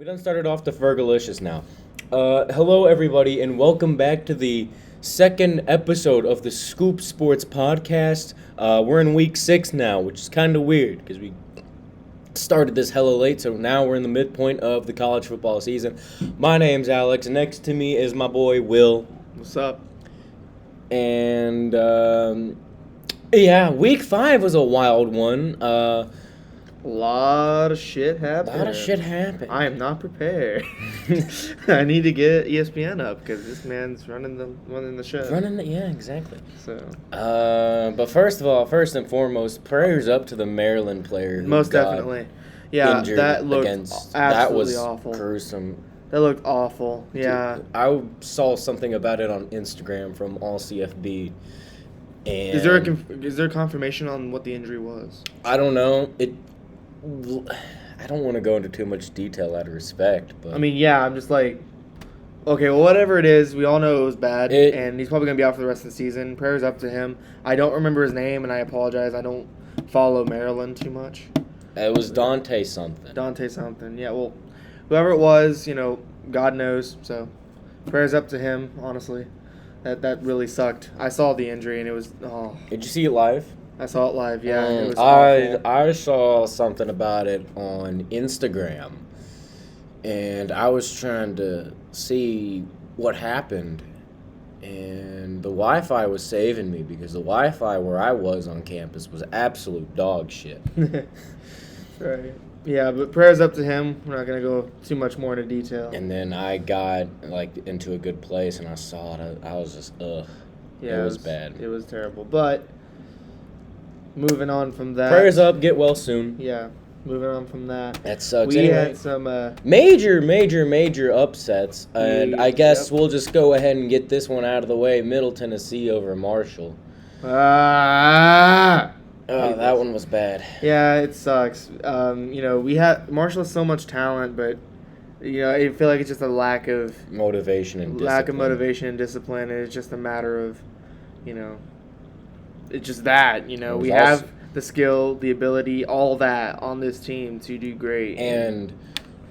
We done started off the Fergalicious now. Hello, everybody, and welcome back to the second episode of the Skoop Sportz Podcast. We're in week 6 now, which is kind of weird because we started this hella late, so now we're in the midpoint of the college football season. My name's Alex, and next to me is my boy Will. What's up? And, week 5 was a wild one. A lot of shit happened. I am not prepared. I need to get ESPN up because this man's running the show. Yeah, exactly. So. But first and foremost, prayers up to the Maryland player who Most got definitely. Yeah, injured that looked against. absolutely That was awful. gruesome. That looked awful. Yeah. Dude, I saw something about it on Instagram from All CFB. And Is there confirmation on what the injury was? I don't know. I don't want to go into too much detail out of respect, but I mean, yeah, I'm just like, okay, well, whatever it is, we all know it was bad, and he's probably going to be out for the rest of the season. Prayers up to him. I don't remember his name, and I apologize. I don't follow Maryland too much. It was Dante something. Yeah, well, whoever it was, God knows. So, prayers up to him, honestly. That really sucked. I saw the injury, and it was, Did you see it live? I saw it live, yeah. It was awful. I saw something about it on Instagram, and I was trying to see what happened, and the Wi-Fi was saving me because the Wi-Fi where I was on campus was absolute dog shit. Right. Yeah, but prayers up to him. We're not going to go too much more into detail. And then I got into a good place, and I saw it. I was just, ugh. Yeah, it was bad. It was terrible, but... Moving on from that. Prayers up, get well soon. Yeah, moving on from that. That sucks. We had some... Major upsets, and I guess we'll just go ahead and get this one out of the way. Middle Tennessee over Marshall. That one was bad. Yeah, it sucks. We had... Marshall has so much talent, but, I feel like it's just a lack of... motivation and discipline, and it's just a matter of, It's just that, we have the skill, the ability, all that on this team to do great. And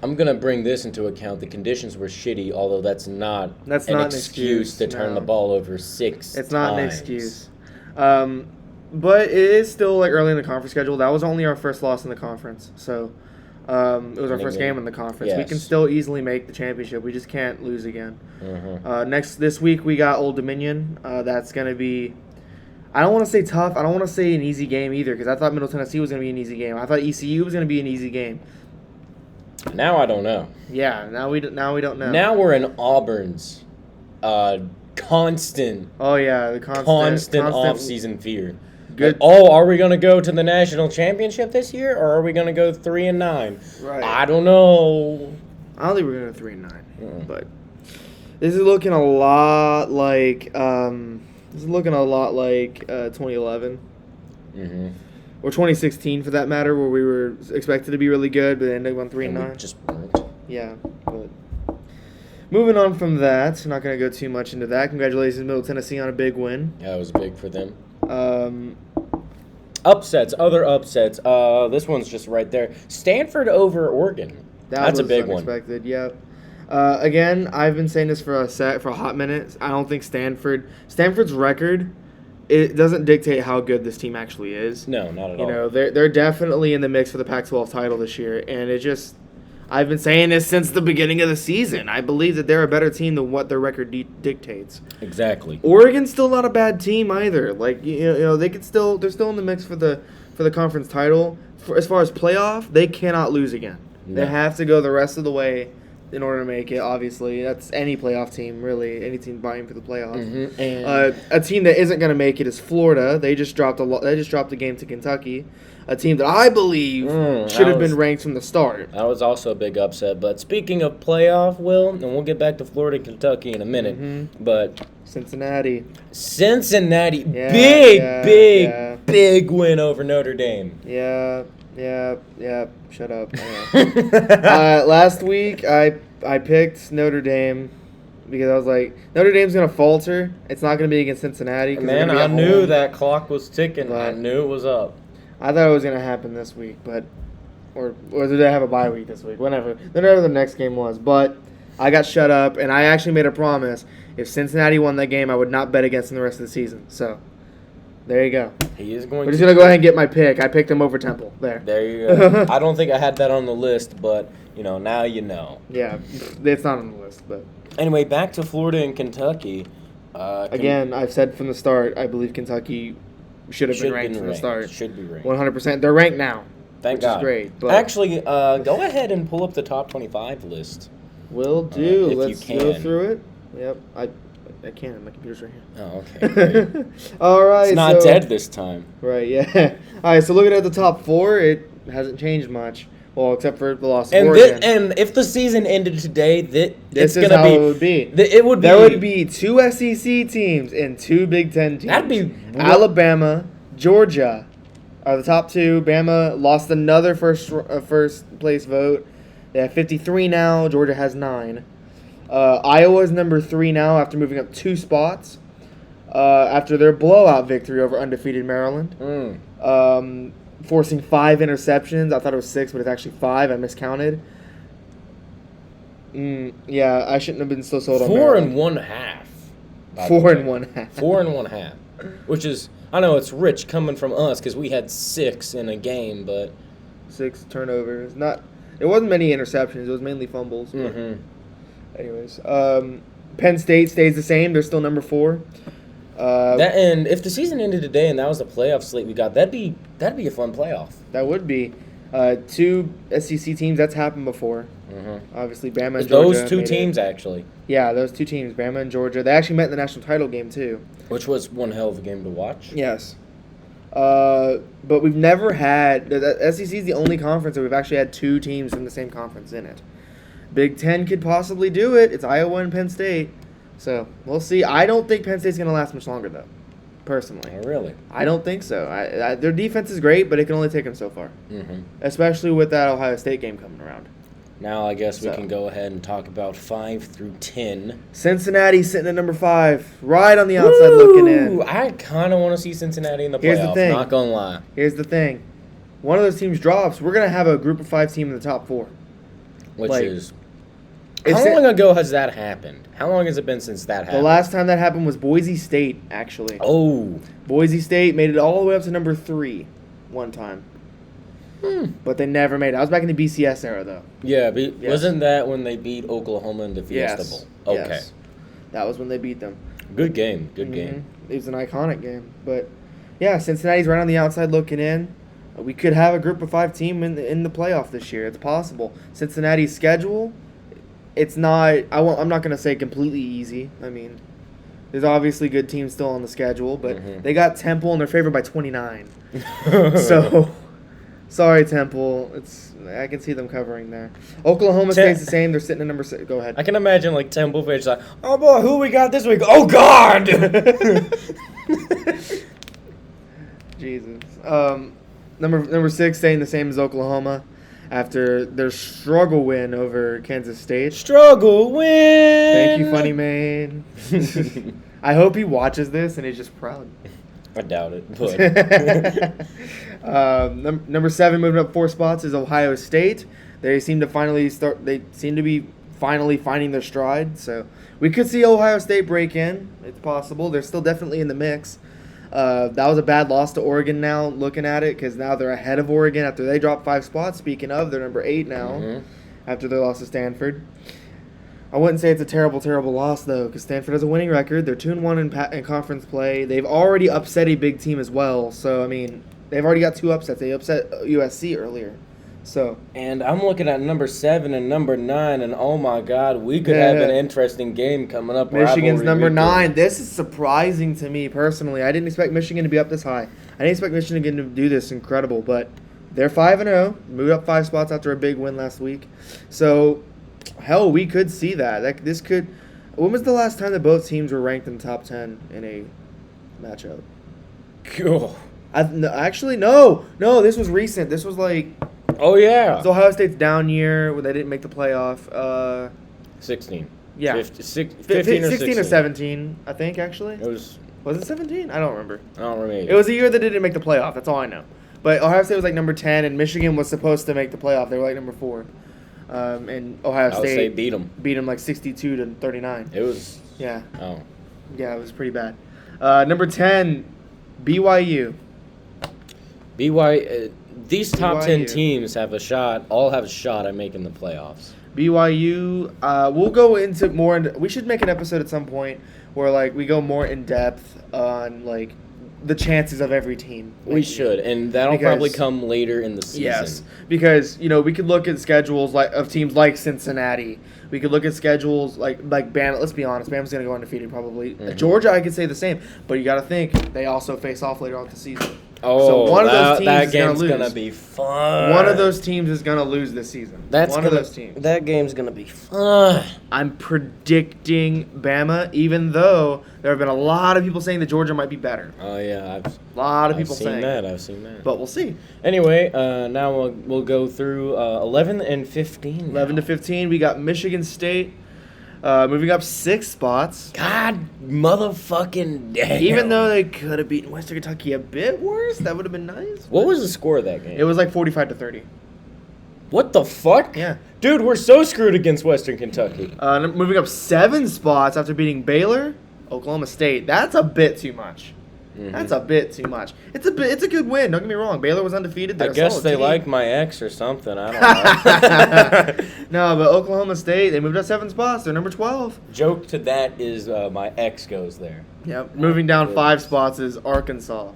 I'm going to bring this into account. The conditions were shitty, although that's not an excuse to turn the ball over 6 times. It's not an excuse. But it is still early in the conference schedule. That was only our first loss in the conference. So it was our first game in the conference. Yes. We can still easily make the championship. We just can't lose again. Mm-hmm. This week we got Old Dominion. That's going to be... I don't want to say tough. I don't want to say an easy game either because I thought Middle Tennessee was going to be an easy game. I thought ECU was going to be an easy game. Now I don't know. Yeah, now we don't know. Now we're in Auburn's constant. Oh yeah, the constant off-season fear. Good. Are we going to go to the national championship this year, or are we going to go 3-9? Right. I don't know. I don't think we're going to 3-9, but this is looking a lot like. This is looking a lot like 2011. Mm-hmm. Or 2016, for that matter, where we were expected to be really good, but ended up 3-9. We just weren't. Yeah, but moving on from that, I'm not going to go too much into that. Congratulations, Middle Tennessee, on a big win. Yeah, it was big for them. Other upsets. This one's just right there. Stanford over Oregon. That's a big unexpected, one. Yeah. Again, I've been saying this for a hot minute. I don't think Stanford's record, it doesn't dictate how good this team actually is. No, not at all. They're definitely in the mix for the Pac-12 title this year, and I've been saying this since the beginning of the season. I believe that they're a better team than what their record dictates. Exactly. Oregon's still not a bad team either. They're still in the mix for the conference title. As far as playoff, they cannot lose again. No. They have to go the rest of the way in order to make it, obviously. That's any playoff team, really. Any team vying for the playoffs. Mm-hmm. And a team that isn't going to make it is Florida. They just dropped a game to Kentucky, a team that I believe should have been ranked from the start. That was also a big upset. But speaking of playoff, Will, and we'll get back to Florida and Kentucky in a minute, but Cincinnati, big win over Notre Dame. Yeah. Shut up. Last week, I picked Notre Dame because I was like, Notre Dame's going to falter. It's not going to be against Cincinnati. Man, I knew that clock was ticking. I knew it was up. I thought it was going to happen this week, but or did they have a bye week this week? Whenever the next game was. But I got shut up, and I actually made a promise. If Cincinnati won that game, I would not bet against them the rest of the season. So, there you go. He is going We're just going to go ahead and get my pick. I picked him over Temple. There. There you go. I don't think I had that on the list, but, now you know. Yeah, it's not on the list. But anyway, back to Florida and Kentucky. Again, I've said from the start, I believe Kentucky should have been ranked from the start. Should be ranked. 100%. They're ranked now. Thank God. Which is great. But actually, go ahead and pull up the top 25 list. Will do. If Let's you go can. through it. Yep. I can. My computer's right here. Oh, okay. Great. All right. It's not dead this time. Right, yeah. All right, so looking at the top 4, it hasn't changed much. Well, except for the loss of Oregon. And if the season ended today, this it's is going to how be... it would be. It would be... There would be 2 SEC teams and 2 Big Ten teams. That'd be... Alabama, Georgia are the top 2. Bama lost another first place vote. They have 53 now. Georgia has 9. Iowa's number 3 now after moving up 2 spots. After their blowout victory over undefeated Maryland. Forcing 5 interceptions. I thought it was 6, but it's actually 5. I miscounted. Yeah, I shouldn't have been so sold on 4 Maryland. and 1/2. 4 and 1/2. 4 and 1/2. Which is... I know it's rich coming from us because we had 6 in a game, but... 6 turnovers. It wasn't many interceptions. It was mainly fumbles. Mm-hmm. Anyways, Penn State stays the same. They're still number 4. And if the season ended today and that was the playoff slate we got, that'd be a fun playoff. That would be 2 SEC teams. That's happened before. Mm-hmm. Obviously, Bama and Georgia. Those 2 made teams, it. actually. Yeah, those 2 teams, Bama and Georgia. They actually met in the national title game too. Which was one hell of a game to watch. Yes. But we've never had... The SEC is the only conference that we've actually had 2 teams from the same conference in it. Big Ten could possibly do it. It's Iowa and Penn State. So, we'll see. I don't think Penn State's going to last much longer, though, personally. Oh, really? I don't think so. Their defense is great, but it can only take them so far. Mm-hmm. Especially with that Ohio State game coming around. Now I guess we can go ahead and talk about 5 through 10. Cincinnati sitting at number 5, right on the outside looking in. I kind of want to see Cincinnati in the playoffs. Here's the thing. Not going to lie. Here's the thing. One of those teams drops, we're going to have a group of 5 team in the top 4. Which Like, is... How long ago has that happened? How long has it been since that happened? The last time that happened was Boise State, actually. Oh. Boise State made it all the way up to number 3 one time. But they never made it. I was back in the BCS era, though. Yeah, wasn't that when they beat Oklahoma in the Fiesta Bowl? Okay. Yes. That was when they beat them. Good game. Good game. It was an iconic game. But, yeah, Cincinnati's right on the outside looking in. We could have a group of 5 team in the playoff this year. It's possible. Cincinnati's schedule, it's not... I'm not going to say completely easy. I mean, there's obviously good teams still on the schedule, but they got Temple, and they're favored by 29. So... Sorry, Temple. I can see them covering there. Oklahoma stays the same. They're sitting at number 6. Go ahead. I can imagine, like, Temple fans like, oh, boy, who we got this week? Oh, God! Jesus. Number 6 staying the same as Oklahoma after their struggle win over Kansas State. Struggle win! Thank you, funny man. I hope he watches this and he's just proud. I doubt it, but... Number 7 moving up 4 spots is Ohio State. They seem to be finally finding their stride. So we could see Ohio State break in. It's possible. They're still definitely in the mix. That was a bad loss to Oregon now, looking at it, because now they're ahead of Oregon after they dropped 5 spots. Speaking of, they're number 8 now after their loss to Stanford. I wouldn't say it's a terrible, terrible loss, though, because Stanford has a winning record. They're 2-1 in conference play. They've already upset a big team as well. So, I mean, they've already got 2 upsets. They upset USC earlier. So. And I'm looking at number 7 and number 9, and oh, my God, we could have an interesting game coming up. Michigan's number 9. This is surprising to me, personally. I didn't expect Michigan to be up this high. I didn't expect Michigan to do this incredible, but they're 5-0. Moved up 5 spots after a big win last week. So... Hell, we could see that. When was the last time that both teams were ranked in the top 10 in a matchup? Cool. Actually, no. No, this was recent. This was like... Oh, yeah. It's Ohio State's down year where they didn't make the playoff. 16. Yeah. 15 or 16 or 17, I think, actually. Was it 17? I don't remember. I don't remember. It was a year that didn't make the playoff. That's all I know. But Ohio State was like number 10, and Michigan was supposed to make the playoff. They were like number 4. And Ohio State beat them. Beat them like 62-39. It was. Yeah. Oh. Yeah, it was pretty bad. Number 10, BYU. These top 10 BYU. teams all have a shot at making the playoffs. BYU, we'll go into more. We should make an episode at some point where like we go more in depth on like the chances of every team. We should, and that'll probably come later in the season. Yes, because we could look at schedules of teams like Cincinnati. We could look at schedules like Bama. Let's be honest, Bama's going to go undefeated probably. Mm-hmm. Georgia, I could say the same, but you got to think they also face off later on the season. Oh, so one of those teams that is gonna game's lose. gonna be fun. One of those teams is gonna lose this season. One of those teams. That game's gonna be fun. I'm predicting Bama, even though there have been a lot of people saying that Georgia might be better. Oh yeah, A lot of people saying that. I've seen that. But we'll see. Anyway, now we'll go through 11 and 15. 11 to 15, we got Michigan State moving up 6 spots. God motherfucking damn. Even though they could have beaten Western Kentucky a bit worse, that would have been nice. What was the score of that game? It was like 45-30. What the fuck? Yeah. Dude, we're so screwed against Western Kentucky. Moving up 7 spots after beating Baylor, Oklahoma State. That's a bit too much. Mm-hmm. That's a bit too much. It's a good win. Don't get me wrong. Baylor was undefeated. I guess they like my ex or something. I don't know. No, but Oklahoma State, they moved up 7 spots. They're number 12. Joke to that is my ex goes there. Yep. Moving down 5 spots is Arkansas.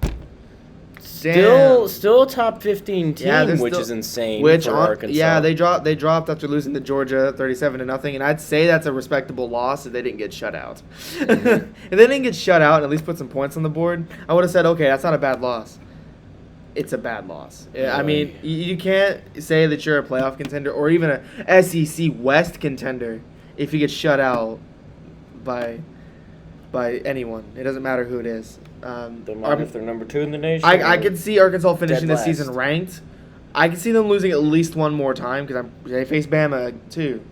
Still a top 15 team, which still, is insane for Arkansas. Yeah, they dropped after losing to Georgia 37-0, and I'd say that's a respectable loss if they didn't get shut out. If they didn't get shut out and at least put some points on the board, I would have said, okay, that's not a bad loss. It's a bad loss. Really? I mean, you can't say that you're a playoff contender or even a SEC West contender if you get shut out by anyone. It doesn't matter who it is. If they're number 2 in the nation. I could see Arkansas finishing dead this season last. ranked. I can see them losing at least one more time because they face Bama too.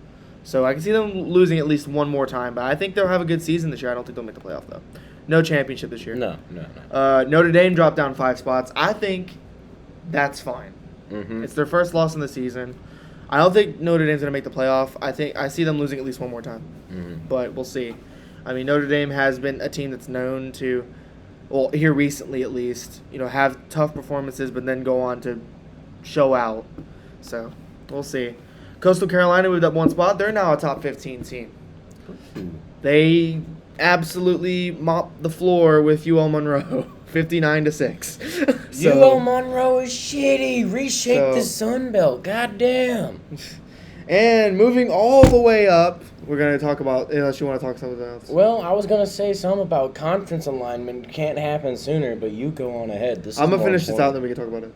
So I can see them losing at least one more time. But I think they'll have a good season this year. I don't think they'll make the playoff though. No championship this year. No. Notre Dame dropped down 5 spots. I think that's fine. Mm-hmm. It's their first loss in the season. I don't think Notre Dame's gonna make the playoff. I see them losing at least one more time. Mm-hmm. But we'll see. I mean, Notre Dame has been a team that's known to, well, here recently at least, have tough performances, but then go on to show out. So, we'll see. Coastal Carolina moved up 1 spot. They're now a top 15 team. They absolutely mopped the floor with UL Monroe, 59-6. UL Monroe is shitty. Reshape the Sun Belt. Goddamn. And moving all the way up, we're going to talk about, unless you want to talk something else. Well, I was going to say something about conference alignment. Can't happen sooner, but you go on ahead. I'm going to finish this out, then we can talk about it.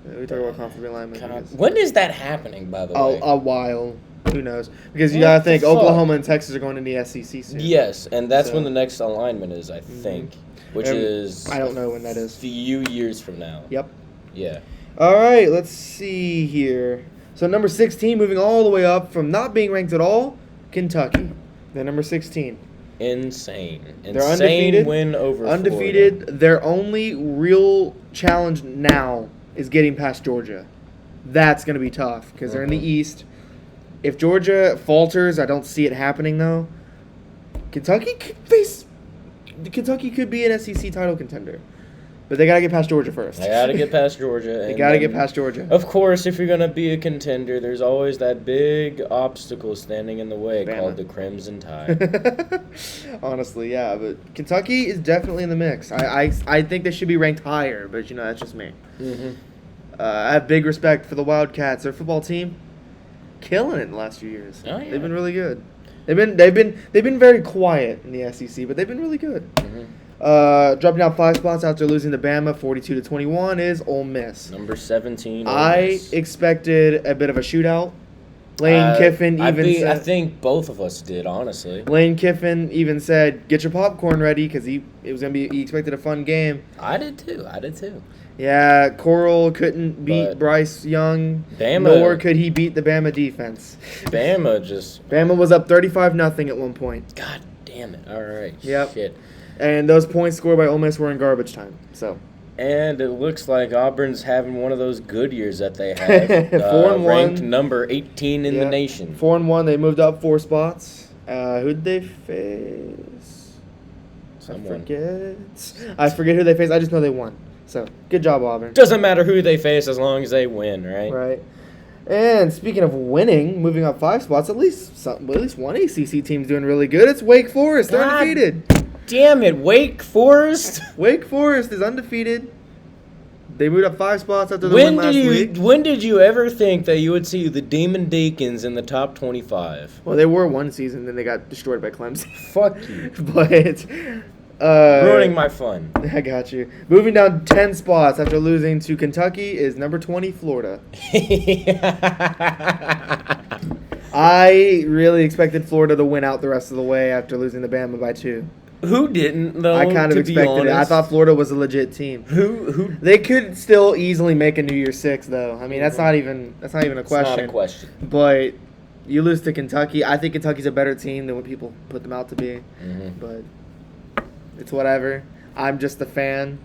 Yeah, we talk about conference alignment. When is that happening, by the way? A while. Who knows? Because you got to think, Oklahoma and Texas are going into the SEC soon. Yes, and that's when the next alignment is, I think. Which is... I don't know when that is. A few years from now. Yep. Yeah. All right, let's see here. So number 16, moving all the way up from not being ranked at all, Kentucky. They're number 16. Insane. They're undefeated. Win over Undefeated. Florida. Their only real challenge now is getting past Georgia. That's going to be tough because they're in the East. If Georgia falters, I don't see it happening though. Kentucky could be an SEC title contender. But they got to get past Georgia first. They got to get past Georgia. They got to get past Georgia. Of course, if you're going to be a contender, there's always that big obstacle standing in the way called the Crimson Tide. Honestly, yeah. But Kentucky is definitely in the mix. I think they should be ranked higher, but, that's just me. Mm-hmm. I have big respect for the Wildcats. Their football team, killing it in the last few years. Oh, yeah. They've been really good. They've been very quiet in the SEC, but they've been really good. Mm-hmm. Dropping down 5 spots after losing to Bama 42-21 is Ole Miss. Number 17. I expected a bit of a shootout. Lane Kiffin said, I think both of us did, honestly. Lane Kiffin even said, "Get your popcorn ready," because he expected a fun game. I did too. Yeah, Coral couldn't beat Bryce Young. Bama, nor could he beat the Bama defense. Bama was up 35-0 at one point. God damn it! All right. Yep. Shit. And those points scored by Ole Miss were in garbage time. So And it looks like Auburn's having one of those good years that they have. 4-1. Ranked number 18 in the nation. 4-1. They moved up 4 spots. Who'd they face? Someone. I forget who they faced. I just know they won. So, good job, Auburn. Doesn't matter who they face as long as they win, right? Right. And speaking of winning, moving up 5 spots, at least one ACC team's doing really good. It's Wake Forest. They're undefeated. Damn it, Wake Forest. Wake Forest is undefeated. They moved up 5 spots after the win last week. When did you ever think that you would see the Demon Deacons in the top 25? Well, they were one season, then they got destroyed by Clemson. Fuck you. But ruining my fun. I got you. Moving down 10 spots after losing to Kentucky is number 20, Florida. I really expected Florida to win out the rest of the way after losing to Bama by 2. Who didn't, though? I kind of expected it. I thought Florida was a legit team. Who? They could still easily make a New Year's Six, though. I mean, that's not even a question. It's not a question. But you lose to Kentucky. I think Kentucky's a better team than what people put them out to be. Mm-hmm. But it's whatever. I'm just a fan.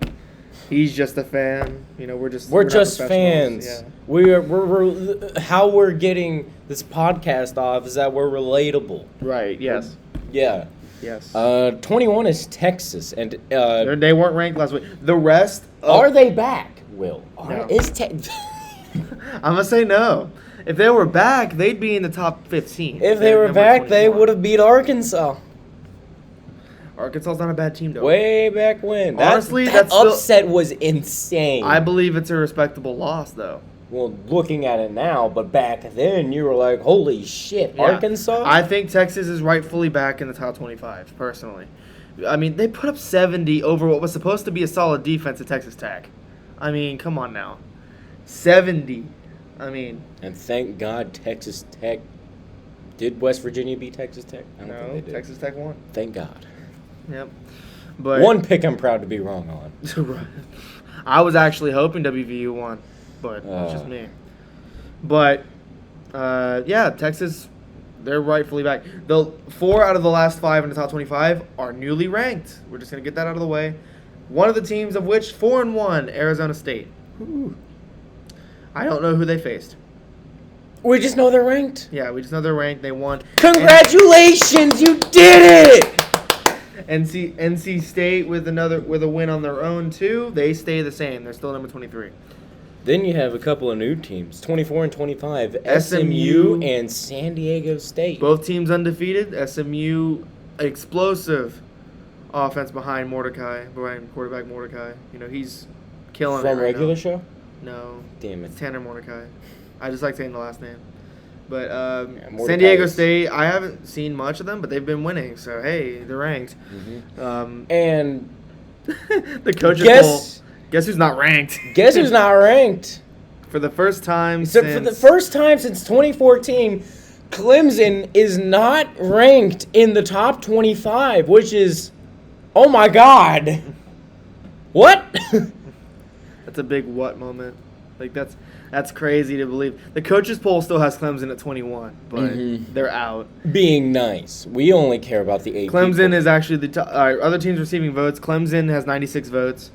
He's just a fan. You know, we're just fans. Yeah. We're how we're getting this podcast off is that we're relatable. Right. Yes. Yeah. Yes. 21 is Texas, and they weren't ranked last week. The rest are they back? Will No. I'm gonna say no. If they were back, they'd be in the top 15. If they were back, they would have beat Arkansas. Arkansas's not a bad team, though. Way back when. Honestly, that that's upset was insane. I believe it's a respectable loss, though. Well, looking at it now, but back then you were like, holy shit, Yeah. Arkansas? I think Texas is rightfully back in the top 25, personally. I mean, they put up 70 over what was supposed to be a solid defense at Texas Tech. I mean, come on now. 70. I mean. And thank God Texas Tech. Did West Virginia beat Texas Tech? I don't think they did. Texas Tech won. Thank God. Yep. But one pick I'm proud to be wrong on. I was actually hoping WVU won. But it's just me. But, yeah, Texas, they're rightfully back. The 4 out of the last 5 in the top 25 are newly ranked. We're just going to get that out of the way. One of the teams of which, 4-1, Arizona State. Ooh. I don't know who they faced. We just know they're ranked. Yeah, we just know they're ranked. They won. Congratulations, you did it! NC State with a win on their own, too. They stay the same. They're still number 23. Then you have a couple of new teams, 24 and 25, SMU and San Diego State. Both teams undefeated. SMU, explosive offense behind quarterback Mordecai. You know, he's killing it From right regular now. show? No. Damn it. It's Tanner Mordecai. I just like saying the last name. But San Diego State, I haven't seen much of them, but they've been winning. So, hey, they're ranked. Mm-hmm. And the coaches Guess who's not ranked? Guess who's not ranked? For the first time for the first time since 2014, Clemson is not ranked in the top 25, which is, oh my God. What? That's a big what moment. Like, that's crazy to believe. The coaches poll still has Clemson at 21, but they're out. Being nice. We only care about the 8 Clemson people. is actually the top. Other teams receiving votes. Clemson has 96 votes.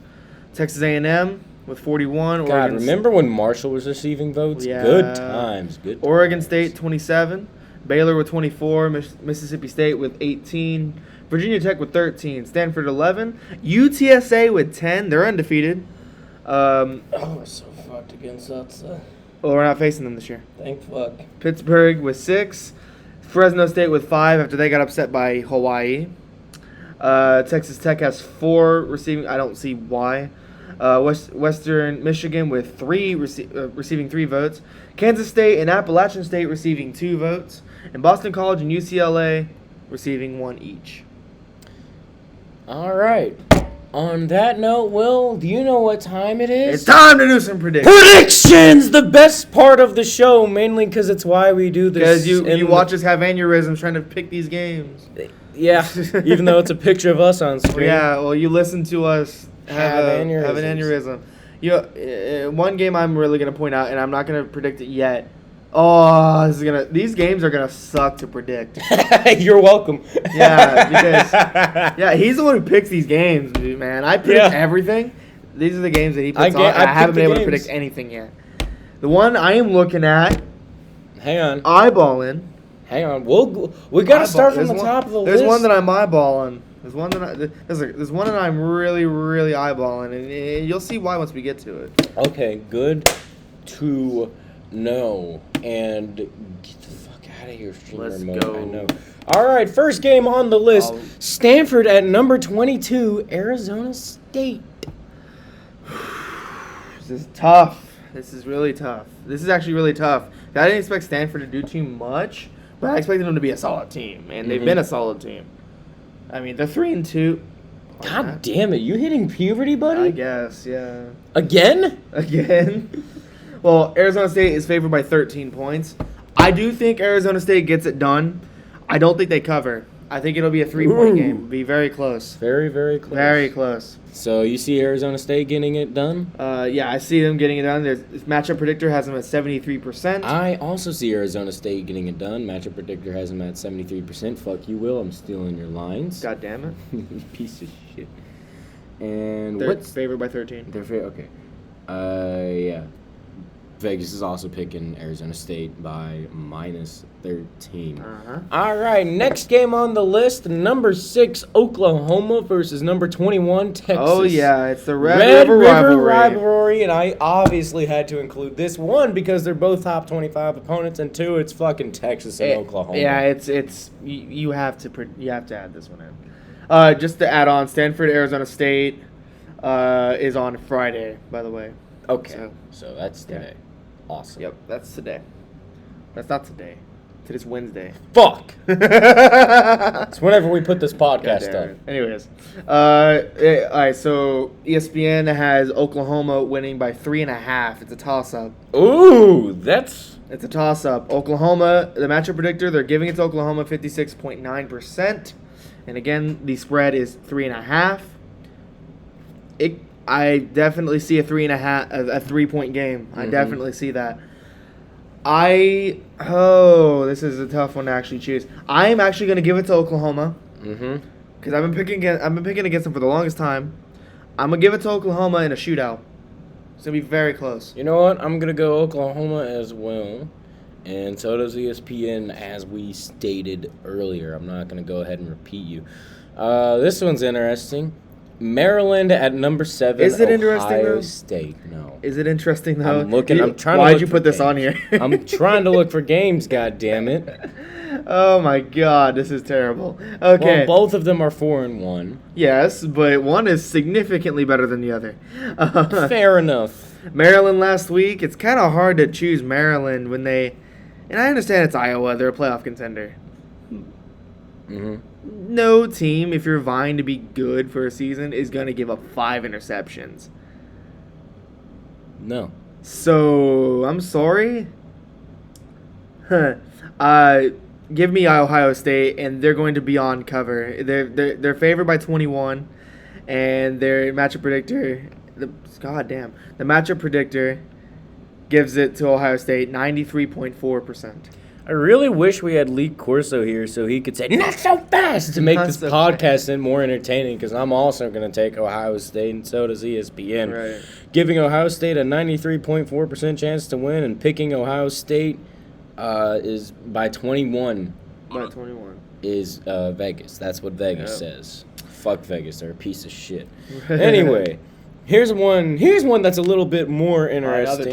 Texas A&M with 41. God, remember when Marshall was receiving votes? Yeah. Good times. Oregon State, 27. Baylor with 24. Mississippi State with 18. Virginia Tech with 13. Stanford, 11. UTSA with 10. They're undefeated. We're so fucked against us. Well, we're not facing them this year. Thank fuck. Pittsburgh with 6. Fresno State with 5 after they got upset by Hawaii. Texas Tech has 4 receiving. I don't see why. Western Michigan with 3 receiving 3 votes. Kansas State and Appalachian State receiving 2 votes. And Boston College and UCLA receiving 1 each. All right. On that note, Will, do you know what time it is? It's time to do some predictions. Predictions! The best part of the show, mainly because it's why we do this. Because you watch us have aneurysms trying to pick these games. Yeah, even though it's a picture of us on screen. Yeah, well, you listen to us have an aneurysms. aneurysm. One game I'm really going to point out, and I'm not going to predict it yet. Oh, these games are gonna suck to predict. You're welcome. Yeah, because he's the one who picks these games, dude, man. I predict everything. These are the games that he puts on. I haven't been able to predict anything yet. The one I am looking at. Hang on. Eyeballing. Hang on. We got to start from the top of the list. There's one that I'm eyeballing. There's one that I'm really, really eyeballing, and you'll see why once we get to it. Okay, good to know. And get the fuck out of here, streamer Let's mode. go. I know. All right, first game on the list. Stanford at number 22, Arizona State. This is tough. This is really tough. This is actually really tough. I didn't expect Stanford to do too much, but I expected them to be a solid team, and they've been a solid team. I mean, they're 3-2. God damn it! You hitting puberty, buddy? I guess, yeah. Again? Well, Arizona State is favored by 13 points. I do think Arizona State gets it done. I don't think they cover. I think it'll be a 3-point game. It'll be very close. Very, very close. Very close. So you see Arizona State getting it done? Yeah, I see them getting it done. This matchup predictor has them at 73%. I also see Arizona State getting it done. Matchup predictor has them at 73%. Fuck you, Will. I'm stealing your lines. God damn it. You piece of shit. And They're what's favored by 13? They're okay. Yeah. Vegas is also picking Arizona State by -13. All right, next game on the list, number 6, Oklahoma versus number 21, Texas. Oh, yeah, it's the Red River rivalry, and I obviously had to include this one because they're both top 25 opponents, and 2, it's fucking Texas and Oklahoma. Yeah, it's you have to add this one in. Just to add on, Stanford, Arizona State is on Friday, by the way. Okay, so that's today. Yeah. Awesome. Yep, that's today. That's not today. Today's Wednesday. Fuck! It's whenever we put this podcast up. Anyways. All right, so ESPN has Oklahoma winning by 3.5. It's a toss-up. Ooh, it's a toss-up. Oklahoma, the matchup predictor, they're giving it to Oklahoma 56.9%. And again, the spread is 3.5. I definitely see a 3-point game. I definitely see that. This is a tough one to actually choose. I am actually going to give it to Oklahoma. Because I've been picking against them for the longest time. I'm going to give it to Oklahoma in a shootout. It's going to be very close. You know what? I'm going to go Oklahoma as well. And so does ESPN, as we stated earlier. I'm not going to go ahead and repeat you. This one's interesting. Maryland at number 7. Is it interesting though? Ohio State. No. Is it interesting though? I'm trying. Why'd you put this on here? I'm trying to look for games. God damn it! Oh my God, this is terrible. Okay. Well, both of them are 4-1. Yes, but one is significantly better than the other. Fair enough. Maryland last week. It's kind of hard to choose Maryland when they, and I understand it's Iowa. They're a playoff contender. No team, if you're vying to be good for a season, is going to give up 5 interceptions. No. So, I'm sorry. Give me Ohio State, and they're going to be on cover. They're favored by 21, and their matchup predictor, the matchup predictor gives it to Ohio State 93.4%. I really wish we had Lee Corso here so he could say, not so fast, to make this podcast more entertaining, because I'm also going to take Ohio State, and so does ESPN. Right. Giving Ohio State a 93.4% chance to win, and picking Ohio State is by 21. By 21. Is Vegas. That's what Vegas says. Fuck Vegas. They're a piece of shit. Anyway. Here's one that's a little bit more interesting.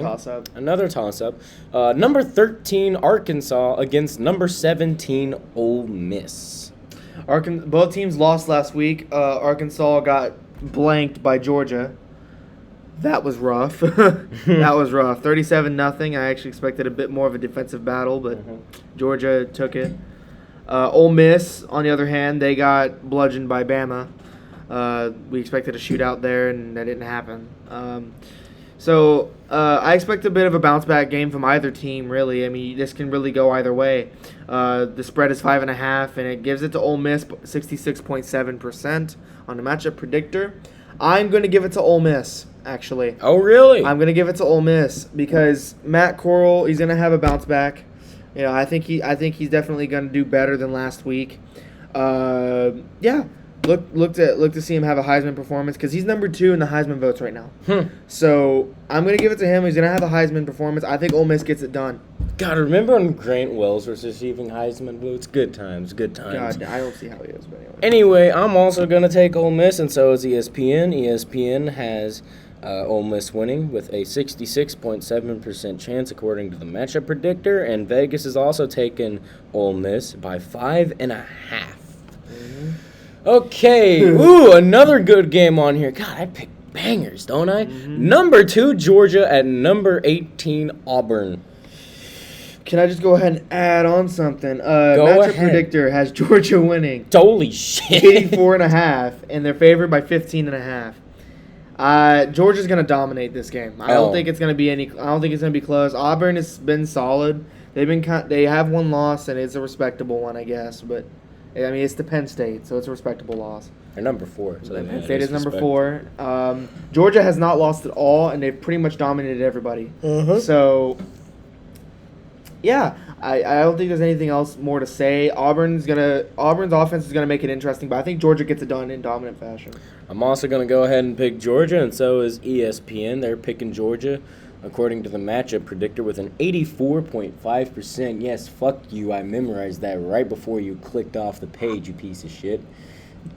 Another toss-up. Number 13, Arkansas against number 17, Ole Miss. Both teams lost last week. Arkansas got blanked by Georgia. That was rough. 37-0. I actually expected a bit more of a defensive battle, but Georgia took it. Ole Miss, on the other hand, they got bludgeoned by Bama. We expected a shootout there, and that didn't happen. So I expect a bit of a bounce-back game from either team, really. I mean, this can really go either way. The spread is 5.5, and it gives it to Ole Miss 66.7% on the matchup predictor. I'm going to give it to Ole Miss, actually. Oh, really? I'm going to give it to Ole Miss because Matt Corral, he's going to have a bounce-back. I think he's definitely going to do better than last week. look to see him have a Heisman performance because he's number 2 in the Heisman votes right now. So I'm gonna give it to him. He's gonna have a Heisman performance. I think Ole Miss gets it done. God, remember when Grant Wells was receiving Heisman votes? Good times, good times. God, I don't see how he is, but anyway. Anyway, I'm also gonna take Ole Miss, and so is ESPN. ESPN has Ole Miss winning with a 66.7% chance according to the matchup predictor, and Vegas is also taking Ole Miss by 5.5. Okay, ooh, another good game on here. God, I pick bangers, don't I? Number 2, Georgia at number 18, Auburn. Can I just go ahead and add on something? Go matchup ahead. predictor has Georgia winning Holy shit. 84.5, and they're favored by 15.5. Georgia's gonna dominate this game. I don't think it's gonna be close. Auburn has been solid. They have one loss, and it's a respectable one, I guess. But I mean, it's to Penn State, so it's a respectable loss. They're number 4. So Penn State is number 4. Georgia has not lost at all, and they've pretty much dominated everybody. So, yeah, I don't think there's anything else more to say. Auburn's offense is gonna make it interesting, but I think Georgia gets it done in dominant fashion. I'm also going to go ahead and pick Georgia, and so is ESPN. They're picking Georgia according to the matchup predictor with an 84.5%. Yes, fuck you. I memorized that right before you clicked off the page, you piece of shit.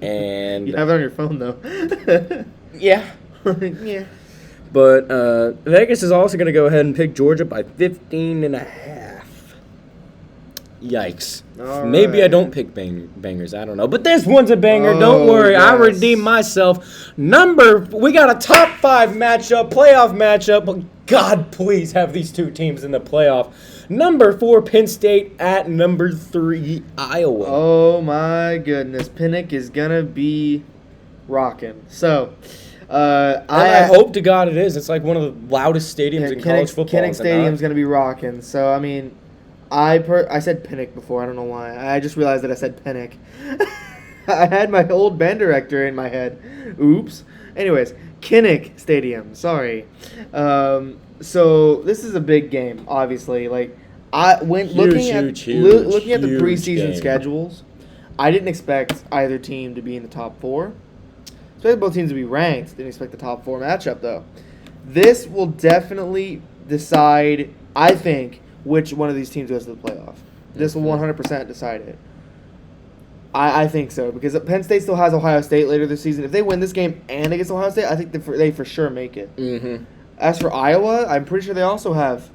And You have it on your phone, though. yeah. Yeah. But Vegas is also going to go ahead and pick Georgia by 15.5. Yikes. All Maybe I right. don't pick bangers. I don't know. But this one's a banger. Oh, Don't worry. I yes. redeemed myself. We got a top 5 matchup, playoff matchup. But God, please have these two teams in the playoff. Number 4, Penn State at number 3, Iowa. Oh, my goodness. Pinnock is going to be rocking. So, I hope to God it is. It's like one of the loudest stadiums in college football. Kinnick Stadium's going to be rocking. So, I mean, I said Pinnock before. I don't know why. I just realized that I said Pinnock. I had my old band director in my head. Oops. Anyways, Kinnick Stadium. Sorry. So this is a big game, obviously. Like looking at the preseason game. schedules, I didn't expect either team to be in the top 4. Expected both teams to be ranked. Didn't expect the top 4 matchup though. This will definitely decide, I think, which one of these teams goes to the playoff. This will 100% decide it. I think so, because Penn State still has Ohio State later this season. If they win this game and against Ohio State, I think they for sure make it. As for Iowa, I'm pretty sure they also have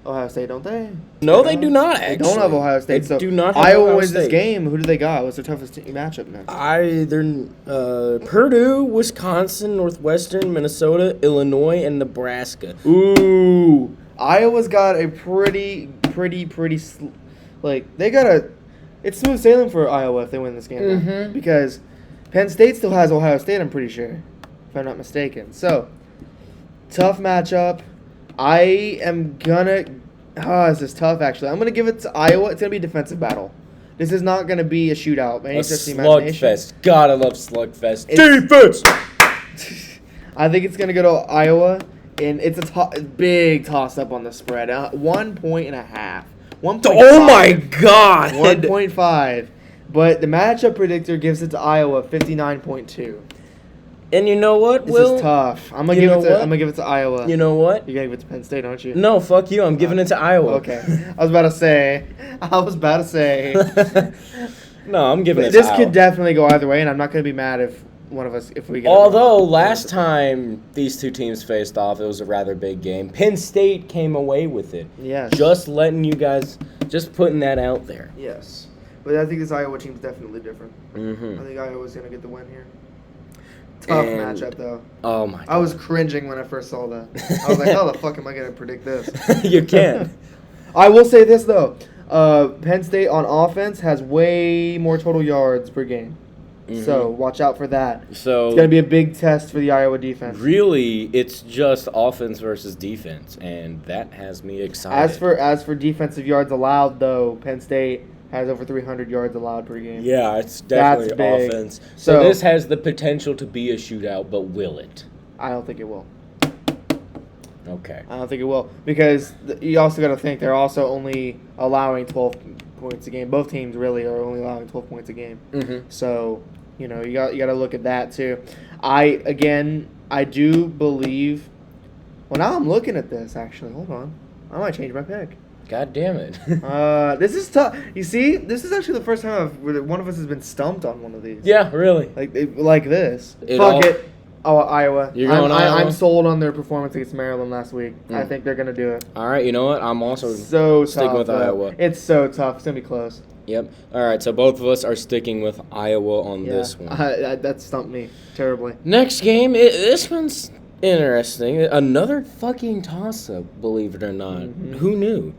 Ohio State, don't they? No, they do not, actually. They don't have Ohio State. They do not have Iowa Ohio wins this State. game. Who do they got? What's their toughest matchup next? Purdue, Wisconsin, Northwestern, Minnesota, Illinois, and Nebraska. Ooh. Iowa's got a it's smooth sailing for Iowa if they win this game now, because Penn State still has Ohio State, I'm pretty sure, if I'm not mistaken. So, tough matchup. This is tough actually. I'm gonna give it to Iowa. It's gonna be a defensive battle. This is not gonna be a shootout. A slugfest. God, I love slugfest. Defense! I think it's gonna go to Iowa. And it's a big toss-up on the spread. 1.5 points. 1.5. Oh, my God. 1.5. But the matchup predictor gives it to Iowa, 59.2. And you know what, This Will? is tough. I'm gonna give it to Iowa. You know what? You're gonna give it to Penn State, aren't you? No, fuck you. I'm giving it to Iowa. Okay. I was about to say. No, I'm giving it to This Iowa. could definitely go either way, and I'm not gonna be mad if we get Although last time these two teams faced off, it was a rather big game. Penn State came away with it. Yes. Just letting you guys, just putting that out there. Yes. But I think this Iowa team's definitely different. Mm-hmm. I think Iowa's going to get the win here. Tough matchup, though. Oh, my God. I was cringing when I first saw that. I was like, how the fuck am I going to predict this? You can. I will say this, though. Penn State on offense has way more total yards per game. So watch out for that. So it's going to be a big test for the Iowa defense. Really, it's just offense versus defense, and that has me excited. As for defensive yards allowed, though, Penn State has over 300 yards allowed per game. Yeah, it's definitely That's big. offense. So this has the potential to be a shootout, but will it? I don't think it will. Okay. I don't think it will, because you also got to think they're also only allowing 12 points a game. Both teams really are only allowing 12 points a game. Mm-hmm. So You know, you got to look at that too. I do believe. Well, now I'm looking at this. Actually, hold on. I might change my pick. God damn it. This is tough. You see, this is actually the first time one of us has been stumped on one of these. Yeah, really. Like this. Fuck it. Oh, Iowa. You're going Iowa? I'm sold on their performance against Maryland last week. I think they're gonna do it. All right, you know what? I'm also sticking tough, with Iowa. It's so tough. It's gonna be close. Yep. All right, so both of us are sticking with Iowa on this one. That stumped me terribly. Next game, this one's interesting. Another fucking toss-up, believe it or not. Mm-hmm. Who knew?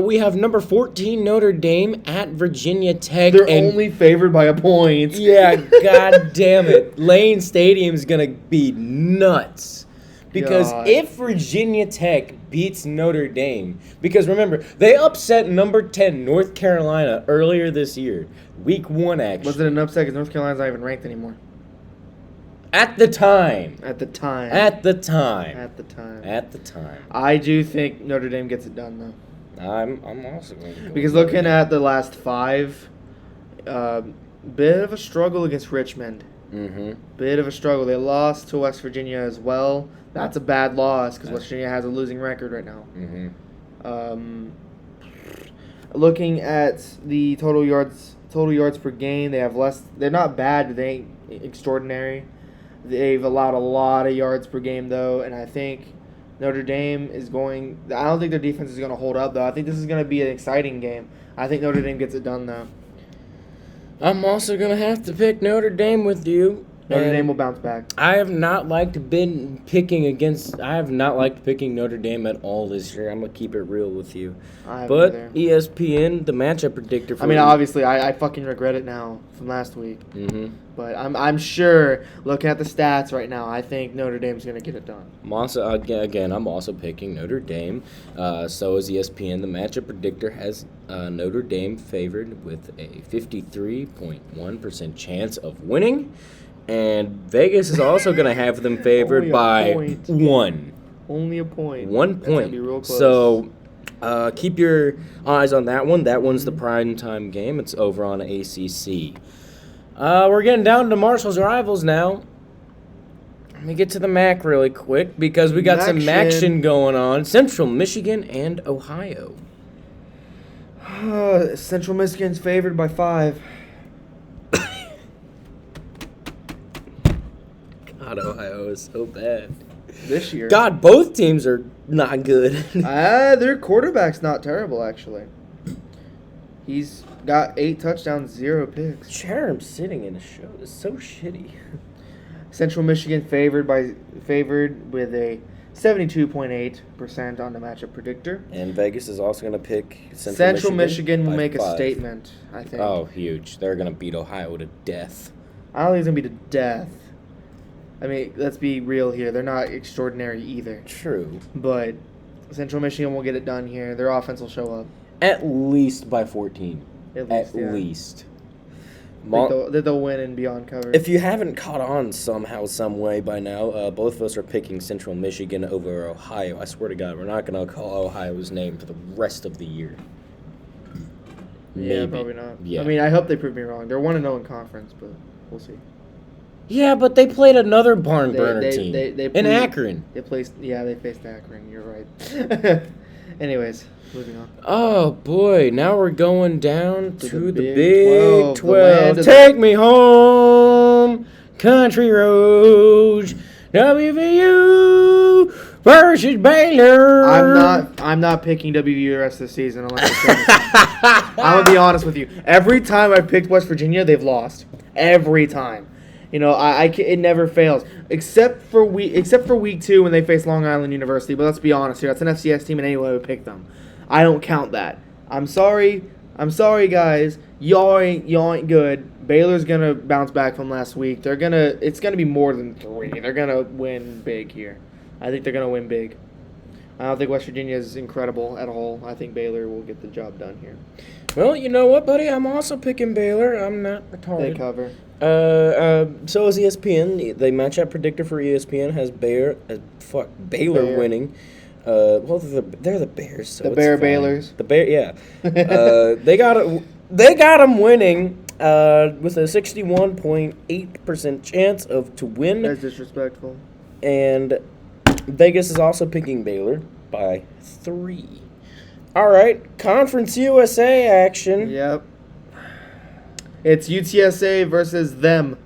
We have number 14 Notre Dame at Virginia Tech. They're only favored by a point. Yeah, god damn it. Lane Stadium's going to be nuts. Because if Virginia Tech beats Notre Dame, because remember, they upset number 10 North Carolina earlier this year. Week 1, actually. Was it an upset because North Carolina's not even ranked anymore? At the time. I do think Notre Dame gets it done, though. I'm also going to go because looking at the last 5, bit of a struggle against Richmond. Mm-hmm. Bit of a struggle. They lost to West Virginia as well. That's a bad loss because West Virginia has a losing record right now. Mm-hmm. Looking at the total yards per game, they have less. They're not bad, but they ain't extraordinary. They've allowed a lot of yards per game though, and I think Notre Dame is going. I don't think their defense is going to hold up though. I think this is going to be an exciting game. I think Notre Dame gets it done though. I'm also going to have to pick Notre Dame with you. Notre Dame will bounce back. I have not liked picking Notre Dame at all this year. I'm going to keep it real with you. But either. ESPN, the matchup predictor for obviously, I fucking regret it now from last week. Mm-hmm. But I'm sure, looking at the stats right now, I think Notre Dame's going to get it done. I'm also picking Notre Dame. So is ESPN. The matchup predictor has Notre Dame favored with a 53.1% chance of winning. And Vegas is also going to have them favored by 1. Only a point. 1 point. That's gonna be real close. So keep your eyes on that one. That one's the prime time game. It's over on ACC. We're getting down to Marshall's rivals now. Let me get to the MAC really quick because we got some action going on. Central Michigan and Ohio. Central Michigan's favored by 5. God, Ohio is so bad. This year. God, both teams are not good. Their quarterback's not terrible, actually. He's got 8 touchdowns, 0 picks. Chair I'm sitting in a show is so shitty. Central Michigan favored with a 72.8% on the matchup predictor. And Vegas is also going to pick Central Michigan will make 5. A statement, I think. Oh, huge. They're going to beat Ohio to death. I don't think it's going to be to death. I mean, let's be real here. They're not extraordinary either. True. But Central Michigan will get it done here. Their offense will show up. At least by 14. At least. They'll win and be on cover. If you haven't caught on somehow, some way by now, both of us are picking Central Michigan over Ohio. I swear to God, we're not going to call Ohio's name for the rest of the year. Maybe. Yeah, probably not. Yeah. I mean, I hope they prove me wrong. They're 1-0 in conference, but we'll see. Yeah, but they played another barn burner team in Akron. They faced Akron. You're right. Anyways, moving on. Oh boy, now we're going down to the Big 12. Take me home, country roads, WVU versus Baylor. I'm not picking WVU the rest of the season unless I'm gonna be honest with you. Every time I picked West Virginia, they've lost. Every time. You know, it never fails, except for week 2 when they face Long Island University. But let's be honest here, that's an FCS team, and anyway we pick them. I don't count that. I'm sorry, guys. Y'all ain't good. Baylor's gonna bounce back from last week. It's gonna be more than 3. They're gonna win big here. I think they're gonna win big. I don't think West Virginia is incredible at all. I think Baylor will get the job done here. Well, you know what, buddy? I'm also picking Baylor. I'm not retarded. They cover. So is ESPN. The matchup predictor for ESPN has Baylor winning. Well, they're the Bears. So the Bear Baylors. The Bear, yeah. They got them winning with a 61.8% chance to win. That's disrespectful. And Vegas is also picking Baylor by 3. All right, Conference USA action. Yep. It's UTSA versus them.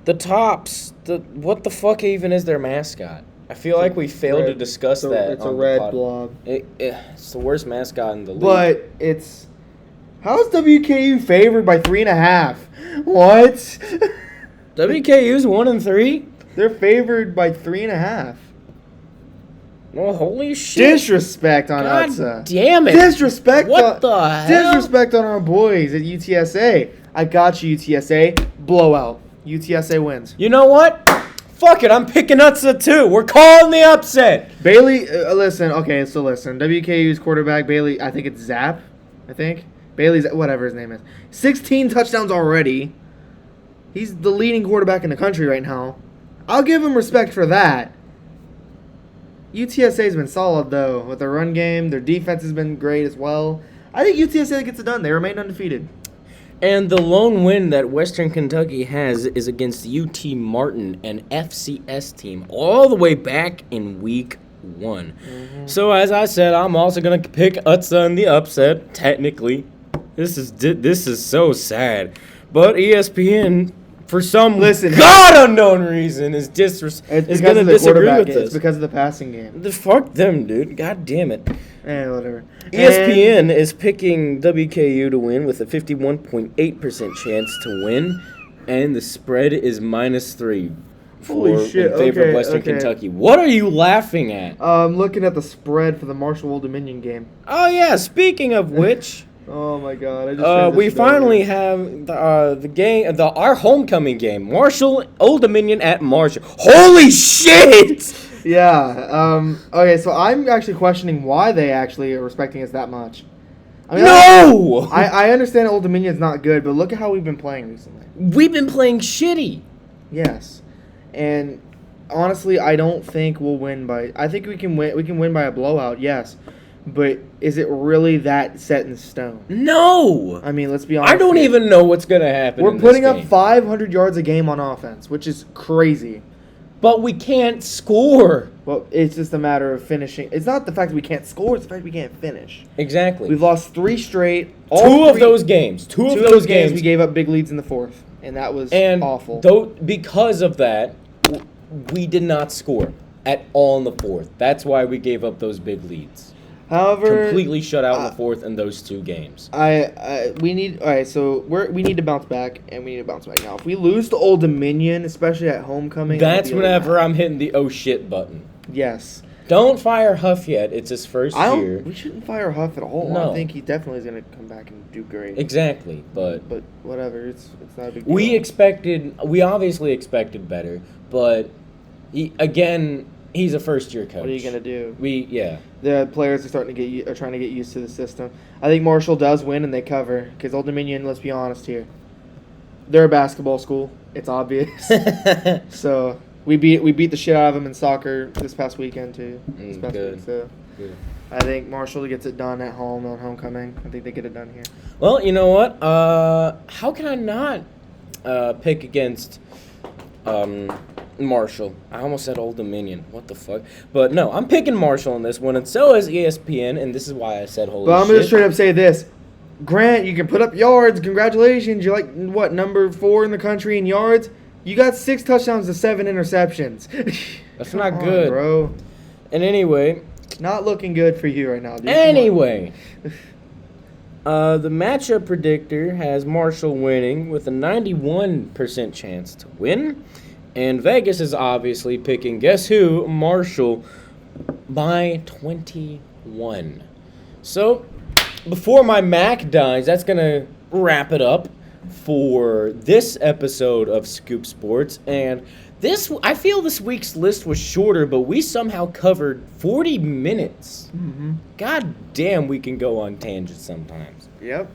The Tops. What the fuck even is their mascot? I feel like we failed to discuss that. It's a red blob. It's the worst mascot in the league. But it's... How's WKU favored by 3.5? What? WKU's 1-3? They're favored by 3.5. Well, holy shit. Disrespect on God Utsa. damn it. Disrespect What the hell? Disrespect on our boys at UTSA. I got you, UTSA. Blowout. UTSA wins. You know what? Fuck it, I'm picking Utsa too. We're calling the upset. Bailey, listen. WKU's quarterback, Bailey, I think it's Zapp. Bailey's, whatever his name is. 16 touchdowns already. He's the leading quarterback in the country right now. I'll give him respect for that. UTSA's been solid, though, with their run game. Their defense has been great as well. I think UTSA gets it done. They remain undefeated. And the lone win that Western Kentucky has is against UT Martin, an FCS team, all the way back in week 1. Mm-hmm. So, as I said, I'm also going to pick Utsa in the upset, technically. This is so sad. But ESPN, for some unknown reason, is going to disagree with this. It's because of the passing game. Fuck them, dude. God damn it. Whatever. ESPN is picking WKU to win with a 51.8% chance to win, and the spread is -3 in favor of Western Kentucky. What are you laughing at? I'm looking at the spread for the Marshall Old Dominion game. Oh yeah, speaking of which, oh my god, we finally have our homecoming game, Marshall Old Dominion at Marshall. Holy shit! Yeah. Okay, so I'm actually questioning why they actually are respecting us that much. I mean, no! I understand Old Dominion's not good, but look at how we've been playing recently. We've been playing shitty. Yes. And honestly, I don't think we'll win by... I think we can win by a blowout, yes. But is it really that set in stone? No! I mean, let's be honest. I don't even know what's going to happen. We're putting up 500 yards a game on offense, which is crazy. But we can't score. Well, it's just a matter of finishing. It's not the fact that we can't score, it's the fact we can't finish. Exactly. We've lost 3 straight. Two of those games we gave up big leads in the 4th, and that was awful. Because of that, we did not score at all in the 4th. That's why we gave up those big leads. However, completely shut out in the 4th in those 2 games. We need to bounce back, and we need to bounce back now. If we lose to Old Dominion, especially at homecoming, that's whenever I'm hitting the oh shit button. Yes. Don't fire Huff yet. It's his first year. We shouldn't fire Huff at all. No. I think he definitely is going to come back and do great. Exactly, but whatever. It's not a big deal. We obviously expected better, but he's a first-year coach. What are you gonna do? The players are trying to get used to the system. I think Marshall does win and they cover because Old Dominion. Let's be honest here, they're a basketball school. It's obvious. So we beat the shit out of them in soccer this past weekend too. Week, so good. I think Marshall gets it done at home on homecoming. I think they get it done here. Well, you know what? How can I not pick against Marshall? I almost said Old Dominion. What the fuck? But no, I'm picking Marshall in this one, and so is ESPN, and this is why I said holy shit. But I'm going to straight up say this. Grant, you can put up yards. Congratulations. You're like, what, number 4 in the country in yards? You got 6 touchdowns to 7 interceptions. That's not good, bro. And anyway, not looking good for you right now, dude. Anyway, the matchup predictor has Marshall winning with a 91% chance to win. And Vegas is obviously picking, guess who? Marshall by 21. So, before my Mac dies, that's going to wrap it up for this episode of Skoop Sports. And I feel this week's list was shorter, but we somehow covered 40 minutes. Mm-hmm. God damn, we can go on tangents sometimes. Yep.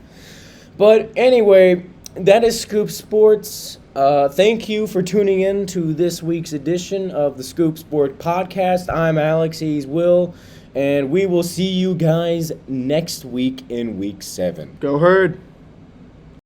But anyway, that is Skoop Sports. Thank you for tuning in to this week's edition of the Skoop Sports Podcast. I'm Alex, he's Will, and we will see you guys next week in Week 7. Go Herd!